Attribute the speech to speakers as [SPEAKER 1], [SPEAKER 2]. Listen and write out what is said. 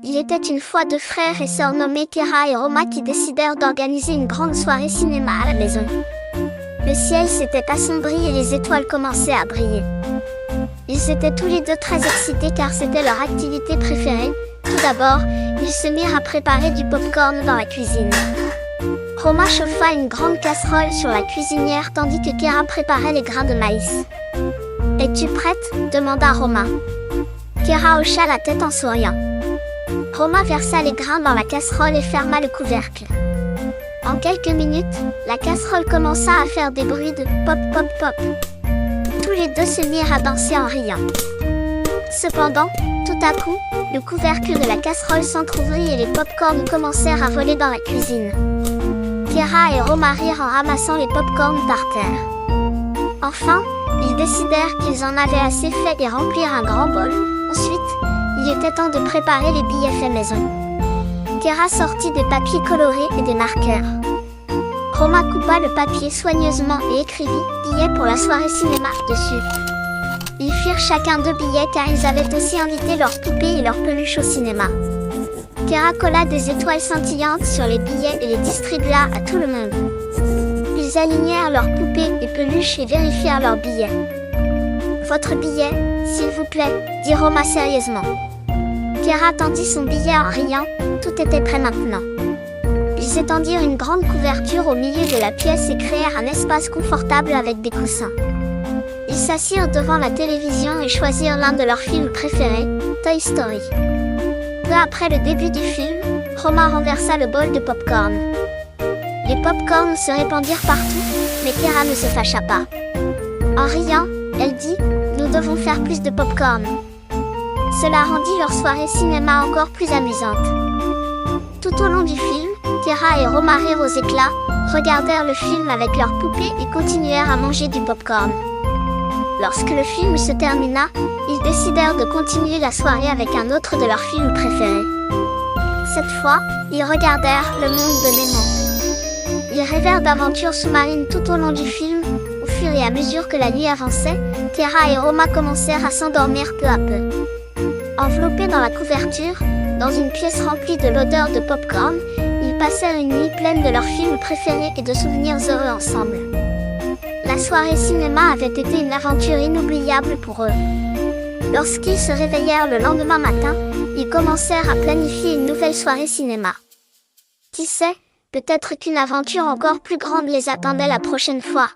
[SPEAKER 1] Il était une fois deux frères et sœurs nommés Kira et Roma qui décidèrent d'organiser une grande soirée cinéma à la maison. Le ciel s'était assombri et les étoiles commençaient à briller. Ils étaient tous les deux très excités car c'était leur activité préférée. Tout d'abord, ils se mirent à préparer du popcorn dans la cuisine. Roma chauffa une grande casserole sur la cuisinière tandis que Kira préparait les grains de maïs. « Es-tu prête ?» demanda Roma. Kira hocha la tête en souriant. Roma versa les grains dans la casserole et ferma le couvercle. En quelques minutes, la casserole commença à faire des bruits de pop pop pop. Tous les deux se mirent à danser en riant. Cependant, tout à coup, le couvercle de la casserole s'entrouvrit et les pop-corns commencèrent à voler dans la cuisine. Kira et Roma rirent en ramassant les pop-corns par terre. Enfin, ils décidèrent qu'ils en avaient assez fait et remplirent un grand bol. Ensuite, il était temps de préparer les billets faits maison. Kira sortit des papiers colorés et des marqueurs. Roma coupa le papier soigneusement et écrivit « Billets pour la soirée cinéma » dessus. Ils firent chacun 2 billets car ils avaient aussi invité leurs poupées et leurs peluches au cinéma. Kira colla des étoiles scintillantes sur les billets et les distribua à tout le monde. Ils alignèrent leurs poupées et peluches et vérifièrent leurs billets. « Votre billet, s'il vous plaît » dit Roma sérieusement. Kira tendit son billet en riant, tout était prêt maintenant. Ils étendirent une grande couverture au milieu de la pièce et créèrent un espace confortable avec des coussins. Ils s'assirent devant la télévision et choisirent l'un de leurs films préférés, Toy Story. Peu après le début du film, Roma renversa le bol de popcorn. Les popcorns se répandirent partout, mais Kira ne se fâcha pas. En riant, elle dit « Nous devons faire plus de popcorn ». Cela rendit leur soirée cinéma encore plus amusante. Tout au long du film, Kira et Roma rirent aux éclats, regardèrent le film avec leurs poupées et continuèrent à manger du popcorn. Lorsque le film se termina, ils décidèrent de continuer la soirée avec un autre de leurs films préférés. Cette fois, ils regardèrent Le Monde de Nemo. Ils rêvèrent d'aventures sous-marines tout au long du film. Au fur et à mesure que la nuit avançait, Kira et Roma commencèrent à s'endormir peu à peu. Enveloppés dans la couverture, dans une pièce remplie de l'odeur de popcorn, ils passèrent une nuit pleine de leurs films préférés et de souvenirs heureux ensemble. La soirée cinéma avait été une aventure inoubliable pour eux. Lorsqu'ils se réveillèrent le lendemain matin, ils commencèrent à planifier une nouvelle soirée cinéma. Qui sait, peut-être qu'une aventure encore plus grande les attendait la prochaine fois.